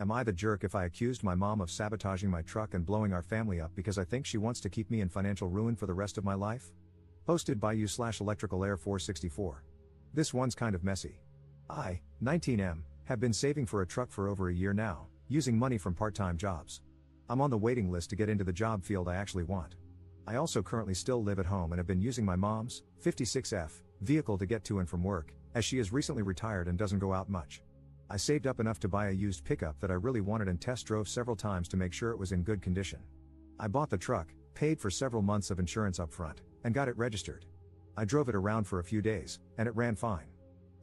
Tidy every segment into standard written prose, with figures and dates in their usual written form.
Am I the jerk if I accused my mom of sabotaging my truck and blowing our family up because I think she wants to keep me in financial ruin for the rest of my life? Posted by you/electricalair464. This one's kind of messy. I, 19M, have been saving for a truck for over a year now, using money from part-time jobs. I'm on the waiting list to get into the job field I actually want. I also currently still live at home and have been using my mom's 56F vehicle to get to and from work, as she is recently retired and doesn't go out much. I saved up enough to buy a used pickup that I really wanted and test drove several times to make sure it was in good condition. I bought the truck, paid for several months of insurance up front, and got it registered. I drove it around for a few days, and it ran fine.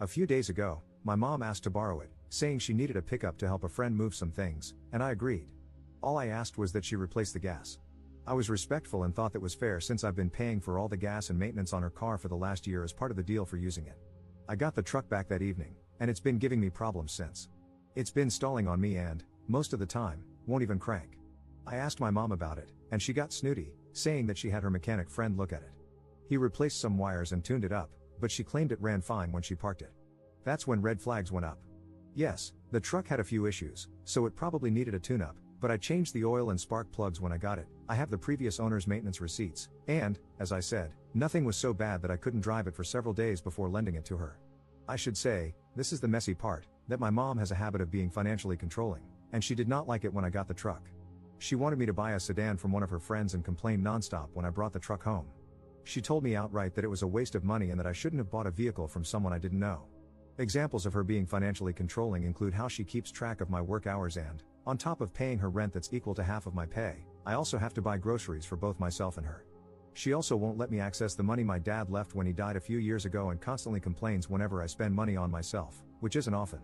A few days ago, my mom asked to borrow it, saying she needed a pickup to help a friend move some things, and I agreed. All I asked was that she replace the gas. I was respectful and thought that was fair since I've been paying for all the gas and maintenance on her car for the last year as part of the deal for using it. I got the truck back that evening, and it's been giving me problems since. It's been stalling on me and, most of the time, won't even crank. I asked my mom about it, and she got snooty, saying that she had her mechanic friend look at it. He replaced some wires and tuned it up, but she claimed it ran fine when she parked it. That's when red flags went up. Yes, the truck had a few issues, so it probably needed a tune-up, but I changed the oil and spark plugs when I got it. I have the previous owner's maintenance receipts, and, as I said, nothing was so bad that I couldn't drive it for several days before lending it to her. I should say, this is the messy part, that my mom has a habit of being financially controlling, and she did not like it when I got the truck. She wanted me to buy a sedan from one of her friends and complained nonstop when I brought the truck home. She told me outright that it was a waste of money and that I shouldn't have bought a vehicle from someone I didn't know. Examples of her being financially controlling include how she keeps track of my work hours and, on top of paying her rent that's equal to half of my pay, I also have to buy groceries for both myself and her. She also won't let me access the money my dad left when he died a few years ago and constantly complains whenever I spend money on myself, which isn't often.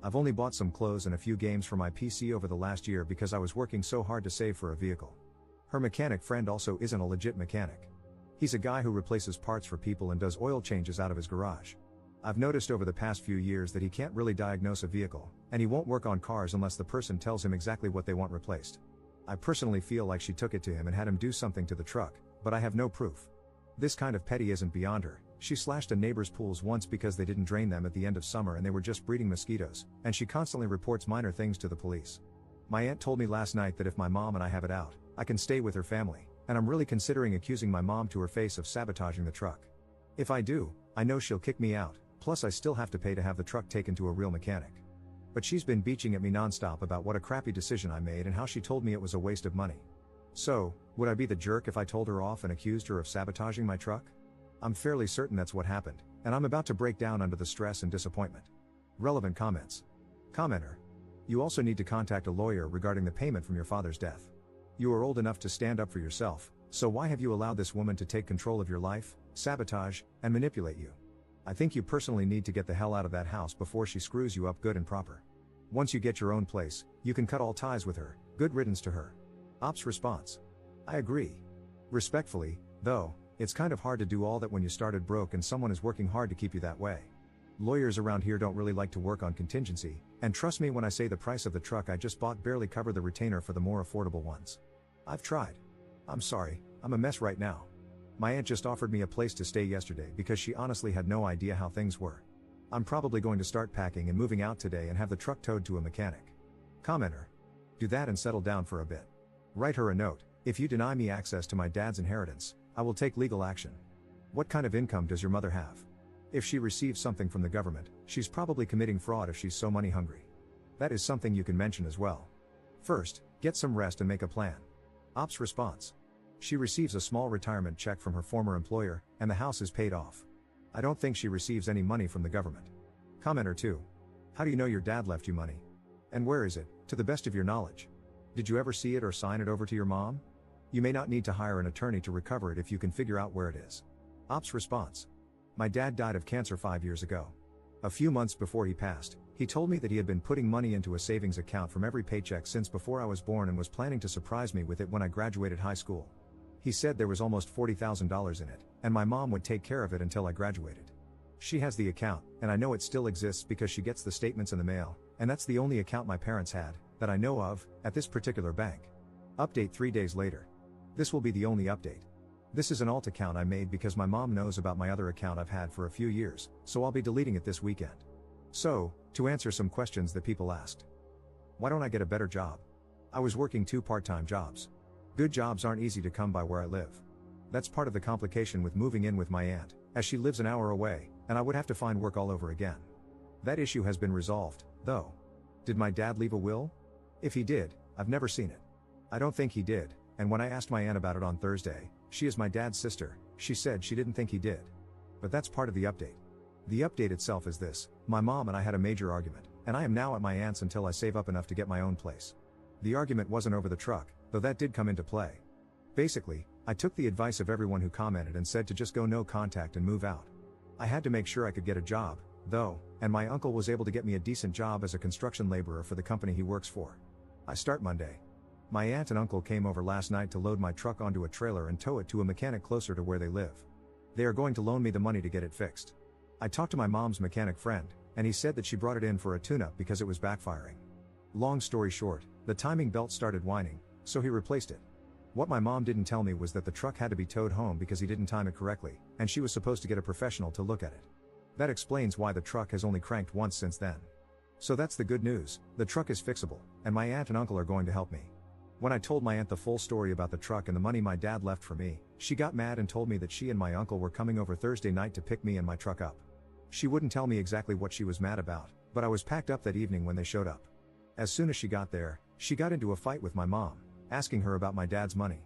I've only bought some clothes and a few games for my PC over the last year because I was working so hard to save for a vehicle. Her mechanic friend also isn't a legit mechanic. He's a guy who replaces parts for people and does oil changes out of his garage. I've noticed over the past few years that he can't really diagnose a vehicle, and he won't work on cars unless the person tells him exactly what they want replaced. I personally feel like she took it to him and had him do something to the truck, but I have no proof. This kind of petty isn't beyond her. She slashed a neighbor's pools once because they didn't drain them at the end of summer and they were just breeding mosquitoes, and she constantly reports minor things to the police. My aunt told me last night that if my mom and I have it out, I can stay with her family, and I'm really considering accusing my mom to her face of sabotaging the truck. If I do, I know she'll kick me out, plus I still have to pay to have the truck taken to a real mechanic. But she's been beaching at me nonstop about what a crappy decision I made and how she told me it was a waste of money. So, would I be the jerk if I told her off and accused her of sabotaging my truck? I'm fairly certain that's what happened, and I'm about to break down under the stress and disappointment. Relevant comments. Commenter. You also need to contact a lawyer regarding the payment from your father's death. You are old enough to stand up for yourself, so why have you allowed this woman to take control of your life, sabotage, and manipulate you? I think you personally need to get the hell out of that house before she screws you up good and proper. Once you get your own place, you can cut all ties with her. Good riddance to her. Ops response. I agree. Respectfully, though, it's kind of hard to do all that when you started broke and someone is working hard to keep you that way. Lawyers around here don't really like to work on contingency, and trust me when I say the price of the truck I just bought barely covered the retainer for the more affordable ones. I've tried. I'm sorry, I'm a mess right now. My aunt just offered me a place to stay yesterday because she honestly had no idea how things were. I'm probably going to start packing and moving out today and have the truck towed to a mechanic. Commenter. Do that and settle down for a bit. Write her a note. If you deny me access to my dad's inheritance, I will take legal action. What kind of income does your mother have? If she receives something from the government, she's probably committing fraud if she's so money hungry. That is something you can mention as well. First, get some rest and make a plan. Ops response. She receives a small retirement check from her former employer, and the house is paid off. I don't think she receives any money from the government. Commenter 2. How do you know your dad left you money? And where is it, to the best of your knowledge? Did you ever see it or sign it over to your mom? You may not need to hire an attorney to recover it if you can figure out where it is. Ops response. My dad died of cancer 5 years ago. A few months before he passed, he told me that he had been putting money into a savings account from every paycheck since before I was born and was planning to surprise me with it when I graduated high school. He said there was almost $40,000 in it, and my mom would take care of it until I graduated. She has the account, and I know it still exists because she gets the statements in the mail, and that's the only account my parents had, that I know of, at this particular bank. Update 3 days later. This will be the only update. This is an alt account I made because my mom knows about my other account I've had for a few years, so I'll be deleting it this weekend. So, to answer some questions that people asked. Why don't I get a better job? I was working 2 part-time jobs. Good jobs aren't easy to come by where I live. That's part of the complication with moving in with my aunt, as she lives an hour away, and I would have to find work all over again. That issue has been resolved, though. Did my dad leave a will? If he did, I've never seen it. I don't think he did, and when I asked my aunt about it on Thursday, she is my dad's sister, she said she didn't think he did. But that's part of the update. The update itself is this: my mom and I had a major argument, and I am now at my aunt's until I save up enough to get my own place. The argument wasn't over the truck, though that did come into play. Basically, I took the advice of everyone who commented and said to just go no contact and move out. I had to make sure I could get a job, though, and my uncle was able to get me a decent job as a construction laborer for the company he works for. I start Monday. My aunt and uncle came over last night to load my truck onto a trailer and tow it to a mechanic closer to where they live. They are going to loan me the money to get it fixed. I talked to my mom's mechanic friend, and he said that she brought it in for a tune-up because it was backfiring. Long story short, the timing belt started whining, so he replaced it. What my mom didn't tell me was that the truck had to be towed home because he didn't time it correctly, and she was supposed to get a professional to look at it. That explains why the truck has only cranked once since then. So that's the good news: the truck is fixable, and my aunt and uncle are going to help me. When I told my aunt the full story about the truck and the money my dad left for me, she got mad and told me that she and my uncle were coming over Thursday night to pick me and my truck up. She wouldn't tell me exactly what she was mad about, but I was packed up that evening when they showed up. As soon as she got there, she got into a fight with my mom, asking her about my dad's money.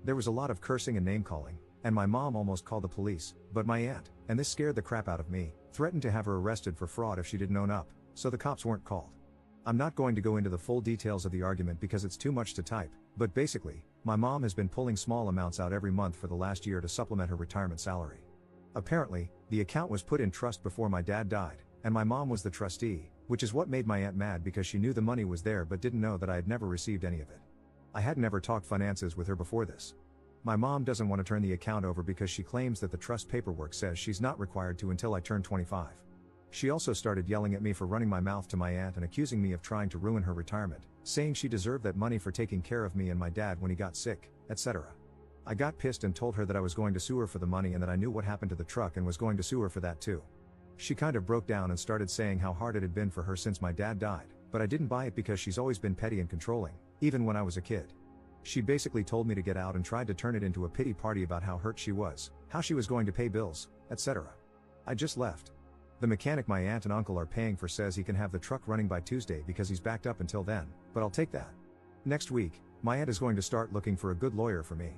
There was a lot of cursing and name-calling, and my mom almost called the police, but my aunt, and this scared the crap out of me, threatened to have her arrested for fraud if she didn't own up, so the cops weren't called. I'm not going to go into the full details of the argument because it's too much to type, but basically, my mom has been pulling small amounts out every month for the last year to supplement her retirement salary. Apparently, the account was put in trust before my dad died, and my mom was the trustee, which is what made my aunt mad because she knew the money was there but didn't know that I had never received any of it. I had never talked finances with her before this. My mom doesn't want to turn the account over because she claims that the trust paperwork says she's not required to until I turn 25. She also started yelling at me for running my mouth to my aunt and accusing me of trying to ruin her retirement, saying she deserved that money for taking care of me and my dad when he got sick, etc. I got pissed and told her that I was going to sue her for the money and that I knew what happened to the truck and was going to sue her for that too. She kind of broke down and started saying how hard it had been for her since my dad died, but I didn't buy it because she's always been petty and controlling, even when I was a kid. She basically told me to get out and tried to turn it into a pity party about how hurt she was, how she was going to pay bills, etc. I just left. The mechanic my aunt and uncle are paying for says he can have the truck running by Tuesday because he's backed up until then, but I'll take that. Next week, my aunt is going to start looking for a good lawyer for me.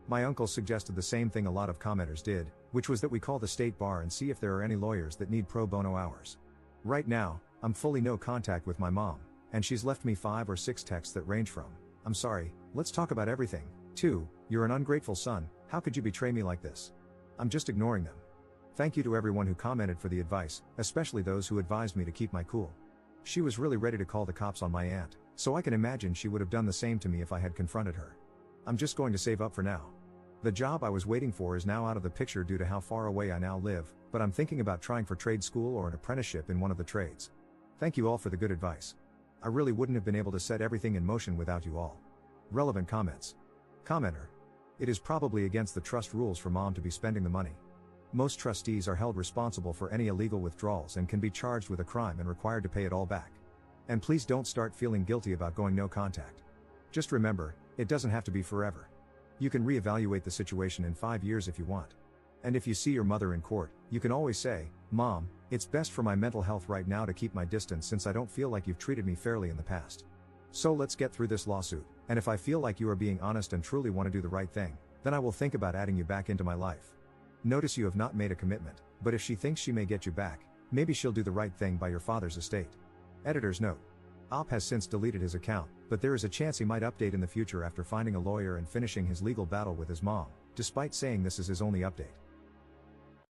My uncle suggested the same thing a lot of commenters did, which was that we call the state bar and see if there are any lawyers that need pro bono hours. Right now, I'm fully no contact with my mom, and she's left me 5 or 6 texts that range from, "I'm sorry, let's talk about everything," to, "You're an ungrateful son, how could you betray me like this?" I'm just ignoring them. Thank you to everyone who commented for the advice, especially those who advised me to keep my cool. She was really ready to call the cops on my aunt, so I can imagine she would have done the same to me if I had confronted her. I'm just going to save up for now. The job I was waiting for is now out of the picture due to how far away I now live, but I'm thinking about trying for trade school or an apprenticeship in one of the trades. Thank you all for the good advice. I really wouldn't have been able to set everything in motion without you all. Relevant comments. Commenter. It is probably against the trust rules for mom to be spending the money. Most trustees are held responsible for any illegal withdrawals and can be charged with a crime and required to pay it all back. And please don't start feeling guilty about going no contact. Just remember, it doesn't have to be forever. You can reevaluate the situation in 5 years if you want. And if you see your mother in court, you can always say, "Mom, it's best for my mental health right now to keep my distance since I don't feel like you've treated me fairly in the past. So let's get through this lawsuit, and if I feel like you are being honest and truly want to do the right thing, then I will think about adding you back into my life." Notice you have not made a commitment, but if she thinks she may get you back, maybe she'll do the right thing by your father's estate. Editor's note. Op has since deleted his account, but there is a chance he might update in the future after finding a lawyer and finishing his legal battle with his mom, despite saying this is his only update.